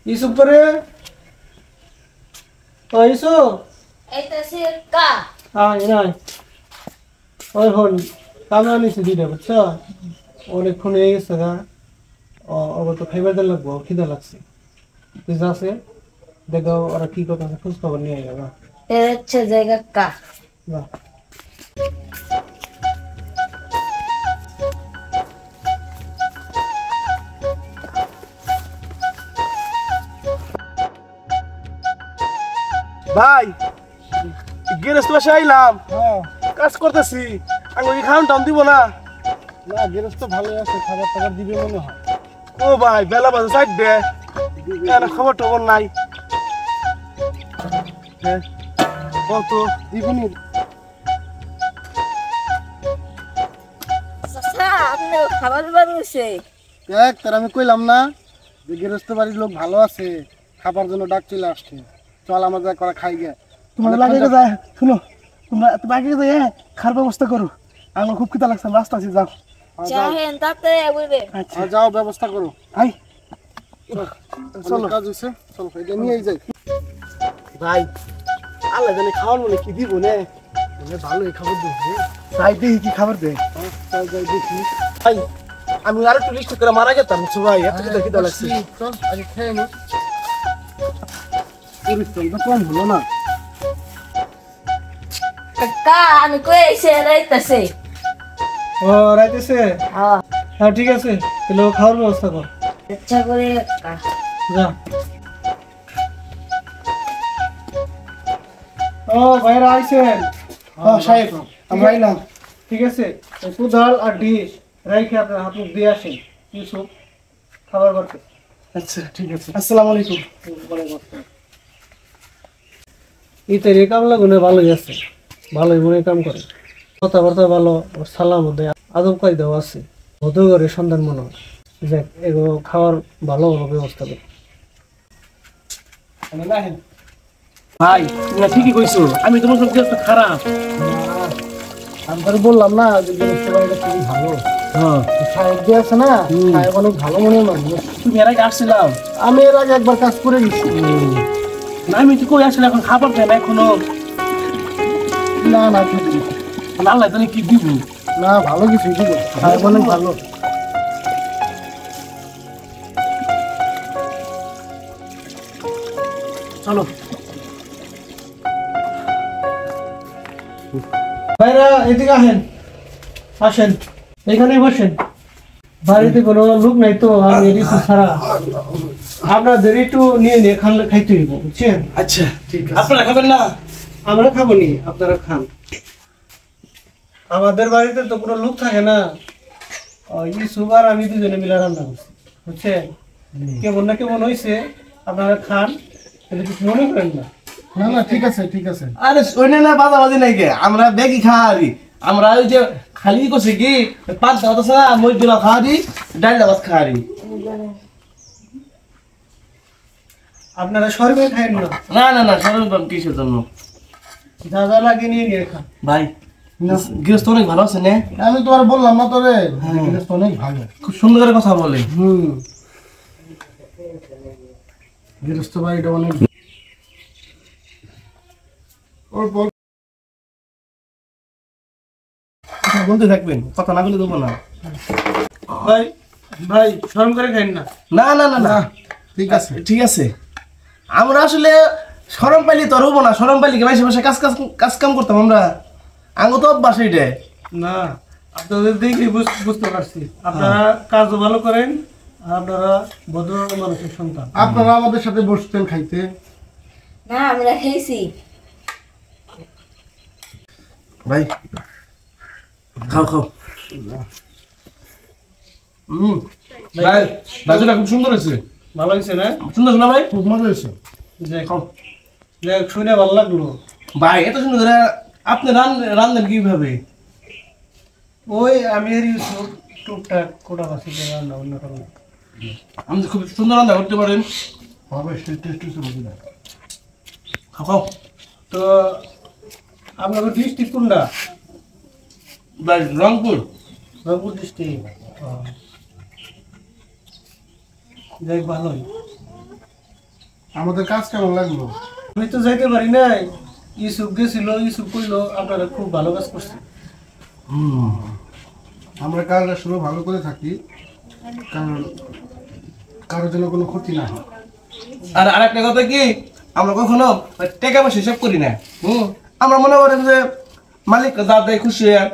ইসুপ করে ও ইসুপ এইটাছে কা আয় নাই ওই হন কামরা নিচে দিলে বুঝছো অনেকক্ষণ হয়ে গেছে গা ওরা তো খাইবার দিন লাগবো খিদা লাগছে তুই যাচ্ছে দেখো ওরা কি কথা খোঁজ খবর নিয়ে যাবে এর হচ্ছে জায়গা কা না ভাই গেরস্ত বাসায় আইলাম কাজ করতেছি আঙ্গুলি খাওয়ান টান দিব না না গেরস্ত ভালোই আছে খাবার টাবার দিবে মনে হয় ও ভাই বেলা বাজে সাইড দে খবর টবর নাই কত দিবনি চাচা আপনি খাবার বানিয়েছে দেখ তার আমি কইলাম না যে গেরস্ত বাড়ির লোক ভালো আছে খাবার জন্য ডাক চলে আসছে চল আমার যা করা খাই গে তোমরা লাগে যায় শুনো তোমরা আগে যায় খাবার ব্যবস্থা করো আমার খুব খিদা লাগছে রাস্তা আছে যাও চাহেন তাতে বলবে আচ্ছা যাও ব্যবস্থা করো আই চলো কাজ হইছে চলো এটা নিয়েই যাই ভাই আল্লাহ জানে খাওয়ার মনে কি দিব নে ভালোই খাবার দেবো তাই দেখি কি খাবার দে চল যাই দেখি ভাই আমি আর একটু লিস্ট করে মারা গেতাম বুঝছো ভাই এত খিদা লাগছে চল আগে খেয়ে নি পরিশ্রমটা কম হলো না কা আমি কই এসে রাইতাছে ও রাইতেছে হ্যাঁ ঠিক আছে তাহলে খাওয়ার ব্যবস্থা কর ইচ্ছা করে কা যা ও ভাইরা আইছেন সাহেব আমরা আইলাম ঠিক আছে কুদাল আর ডিশ রাইখে আপনার হাত মুখ দিয়ে আসেন ইউসুফ খাবার করতে আচ্ছা ঠিক আছে আসসালামু আলাইকুম ইতের এই কামলা গুনে ভালোই আছে ভালোই মনে কাম করে কথাবার্তা ভালো ওর সালাম দেয় আদব কায়দাও আছে হতেও করে সন্ধান মনে হয় যাক এগুলো খাওয়ার ভালো ব্যবস্থা করে ভাই তুমি ঠিকই কইছো আমি তোমার সব কিছু খারাপ আমি তো বললাম না যে জিনিসটা বাড়িটা খুবই ভালো হ্যাঁ সাহেব যে আছে না সাহেব অনেক ভালো মনে মানুষ তুমি এর আগে আসছিলাম আমি এর আগে একবার কাজ করে গেছি না আমি তো কই আসলে এখন খাবার দেয় না এখনো না না ঠিক আছে। আল্লাহ জানে কি দিব না ভালো কিছু দিব সাহেব অনেক ভালো চলো ভাইরা এদিকে আসেন আসেন এখানে বসেন বাড়িতে কোনো লোক নাই তো আমি এদিকে ছাড়া আপনাদের একটু নিয়ে নিয়ে খাইতে হইব বুঝছেন আচ্ছা ঠিক আছে আপনারা খাবেন না আমরা খাবো নি আপনারা খান আমাদের বাড়িতে তো কোনো লোক থাকে না ইউসুফ আর আমি দুজনে মিলে রান্না করছি বুঝছেন কেমন না কেমন হয়েছে আপনারা খান কিন্তু কিছু মনে করেন না না না ঠিক আছে ঠিক আছে আরে শোনে না বাজাবাজি নাই কে আমরা বেগি খাওয়ারি আমরা ওই যে খালি করছি কি পাঁচ দাওয়াত আছে না মই দিলা খাওয়ারি ডাল দাওয়াত খাওয়ারি আপনারা সরবে খাইন না না না না সরম কিসের জন্য যা যা লাগে নিয়ে নিয়ে খান ভাই গৃহস্থ অনেক ভালো আছে না আমি তোমার বললাম না তোরে অনেক ভালো খুব সুন্দর করে কথা বলে গৃহস্থ বাড়িটা অনেক বলতে থাকবেন কথা না বলে দেবো না ভাই ভাই শরম করে খাইন না না না না না ঠিক আছে ঠিক আছে আমরা আসলে শরম পাইলে তো আর হবো না শরম পাইলে কি মাসে মাসে কাজ কাম করতাম আমরা আঙ্গ তো অভ্যাস এইটা না আপনাদের দেখে বুঝতে পারছি আপনারা কাজও ভালো করেন আর আপনারা ভদ্র মানুষের সন্তান আপনারা আমাদের সাথে বসতেন খাইতে না আমরা খাইছি ভাই খাও খাও ভাই রাজুটা খুব সুন্দর হয়েছে ভালো হয়েছে না সুন্দর শোনা ভাই খুব মজা হয়েছে খাও দেখ শুনে ভালো লাগলো ভাই এত সুন্দর করে আপনি রান্ধেন কিভাবে ওই আমি আর ইউসুফ টুকটাক কোটা বাসিতে রান্না অন্য কারণে আপনি খুব সুন্দর রান্না করতে পারেন হবে সেই টেস্ট হচ্ছে বুঝি না খাও খাও তো আপনাদের ডিস্ট্রিক্ট কোনটা ভাই রংপুর রংপুর ডিস্ট্রিক্ট যাই ভালোই আমাদের কাজ কেমন লাগলো? আমি তো যাইতে পারি নাই, ইউসুফ গেছিল, ইউসুফ কইলো আপনারা খুব ভালো কাজ করছেন। আমরা কাজ আসলে ভালো করে থাকি, কারণ কারোর জন্য কোনো ক্ষতি না হয়। আর আরেকটা কথা কি, আমরা কখনো টাকা পয়সা হিসাব করি না। আমরা মনে করেন যে মালিক যা দেয় খুশি হয়ে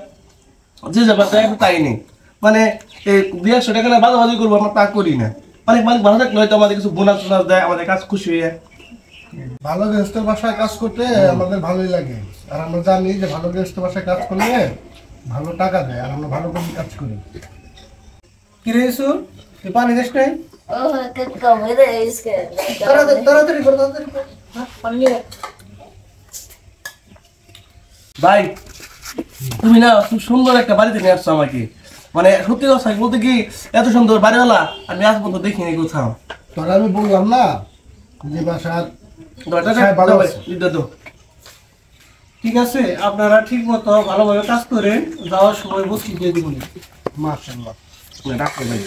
যে যাবার দেয় তাই নেই, মানে এই 200 টাকা না বাজাবাজি করবো আমরা তা করি না। অনেক মালিক ভালো থাকলে হয়তো আমাদের কিছু বোনাস টোনাস দেয়, আমাদের কাজ খুশি হয়ে। ভালো গেস্টের বাসায় কাজ করতে আমাদের ভালোই লাগে, আর আমরা জানি যে ভালো গেস্টের বাসায় কাজ করলে ভালো টাকা দেয়, আর আমরা ভালো করে কাজ করি। কি রে ইউসুফ, তুই পানি দিস নাই? ও কাকা মেরে ইসকে তাড়াতাড়ি কর, তাড়াতাড়ি কর। হ্যাঁ, পানি নিয়ে আয়। ভাই তুমি না খুব সুন্দর একটা বাড়িতে নিয়ে আসছো আমাকে, মানে সত্যি কথা বলতে কি এত সুন্দর বাড়িওয়ালা আমি আজ পর্যন্ত দেখিনি কোথাও। তোরা আমি বললাম না যে বাসার ভালো আছে। ঠিক আছে, আপনারা ঠিক মতো ভালোভাবে কাজ করেন, যাওয়ার সময় বসি দিয়ে দিব। মাশাআল্লাহ। রাখো ভাই,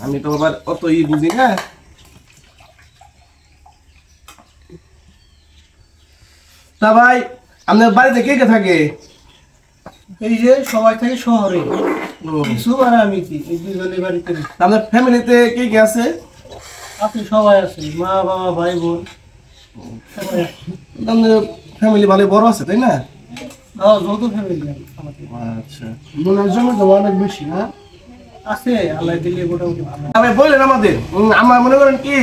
আমি তো আবার অত বুঝি না। তা ভাই আপনার বাড়িতে কে কে থাকে? এই যে সবাই থাকে শহরে, ইউসুফ আর আমি, কি এই দুজনের বাড়িতে। আপনার ফ্যামিলিতে কে কে আছে? আপনি সবাই আছেন, মা বাবা ভাই বোন সবাই আছে। আপনার ফ্যামিলি ভালো বড় আছে তাই না? যৌথ ফ্যামিলি আমাদের আচ্ছা, বোনের জন্য তো অনেক বেশি না? আছে, আল্লাহ দিলে মোটামুটি ভালো। আমি বললেন আমাদের আমার মনে করেন কি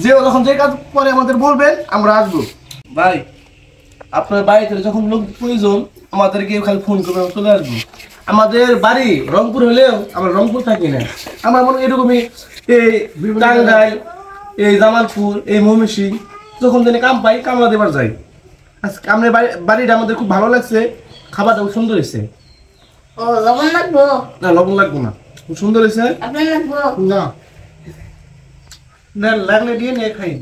যে যখন যে কাজ পরে আমাদের বলবেন আমরা আসবো। ভাই আপনার বাড়িতে যখন লোক প্রয়োজন আমাদেরকে খালি ফোন করবে, চলে আসবো। আমাদের বাড়ি রংপুর হলেও আমরা রংপুর থাকি না, আমার মনে হয় এরকমই এই টাঙ্গাইল, এই জামালপুর, এই ময়মনসিংহ যখন দিনে কাম পাই কামলা দেবার যাই। আজকে আপনার বাড়িটা আমাদের খুব ভালো লাগছে, খাবারটা খুব সুন্দর হয়েছে। ও লবণ লাগবো? না লবণ লাগবো না, খুব সুন্দর হয়েছে। আপনার লাগবো? না না লাগলে দিয়ে নিয়ে খাই।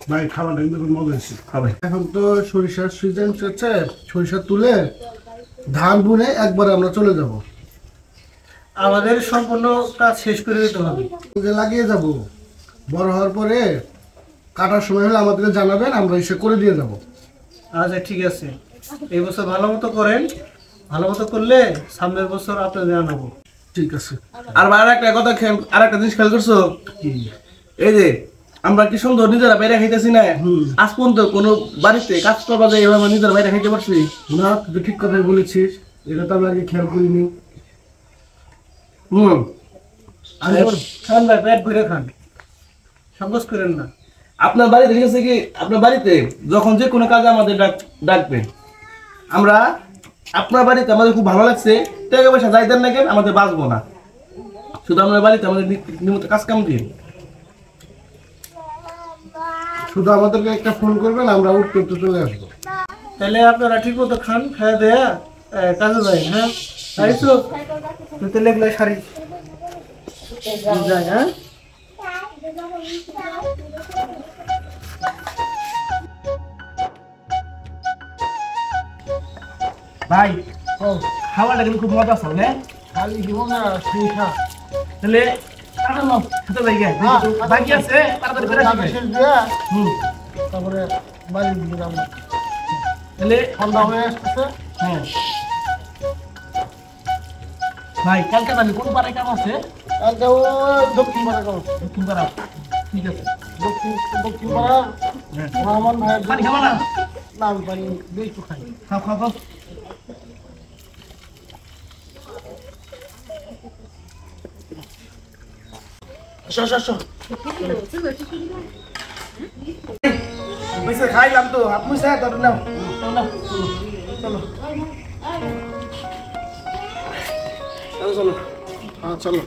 ভাই, খাবারটা কিন্তু খুব মজা হয়েছে। খাবে এখন তো সরিষার সিজন চলছে, সরিষা তুলে ধান বুনে একবারে আমরা চলে যাব, আমাদের সম্পূর্ণ কাজ শেষ করে দিতে হবে। লাগিয়ে যাব। বড় হওয়ার পরে কাটার সময় হলে আমাদেরকে জানাবেন, আমরা এসে করে দিয়ে যাব। আচ্ছা ঠিক আছে, এই বছর ভালো মতো করেন, ভালো মতো করলে সামনের বছর আপনাদের আনাবো। ঠিক আছে। আর ভাই আরেকটা কথা আর একটা জিনিস খেয়াল করছো, এই যে আমরা কি সুন্দর নিজেরা বাইরে খাইতেছি না, আজ পর্যন্ত কোনো বাড়িতে কাজ করবা যায় এভাবে নিজেরা বাইরে খাইতে পারছি না? তুই ঠিক কথাই বলেছিস, এটা তো আমি আগে খেয়াল করিনি। খান ভাই, পেট ভরে খান, সংকোচ করেন না। আপনার বাড়িতে ঠিক আছে কি, আপনার বাড়িতে যখন যে কোনো কাজে আমাদের ডাকবেন, আমরা আপনার বাড়িতে আমাদের খুব ভালো লাগছে, টাকা পয়সা যাই দেন না কেন আমাদের বাঁচবো না, শুধু আপনার বাড়িতে আমাদের নিয়মিত কাজ কাম দিয়ে শুধু আমাদেরকে একটা ফোন করবেন, আমরা উঠতে উঠতে চলে আসবো। তাহলে আপনারা ঠিক মতো খান, খাওয়া দেয়া কাজে যায়। হ্যাঁ তাইছো, তুই তো লেগলে শাড়ি যায়। হ্যাঁ ভাই খাওয়াটা কিন্তু খুব মজা আছে না? খালি দিব না, সেই খা। তাহলে খেতে যাই গে, বাকি আছে তাড়াতাড়ি করে আসবে। তারপরে বাড়ির দিকে যাবো, তাহলে ঠান্ডা হয়ে আসতেছে। হ্যাঁ ভাই কালকে তাহলে কোন পাড়ায় কাম আছে? আর যাবো দক্ষিণ পাড়া করো। দক্ষিণ পাড়া, ঠিক আছে। দক্ষিণ পাড়া রহমান ভাইয়ের পানি খাবা না? না, আমি পানি দিয়ে একটু খাই। খাও খাও খাও। আসো আসো আসো। খাইলাম তো, আপনি স্যার ধরে নাও। চলো চলো। হ্যাঁ চলো।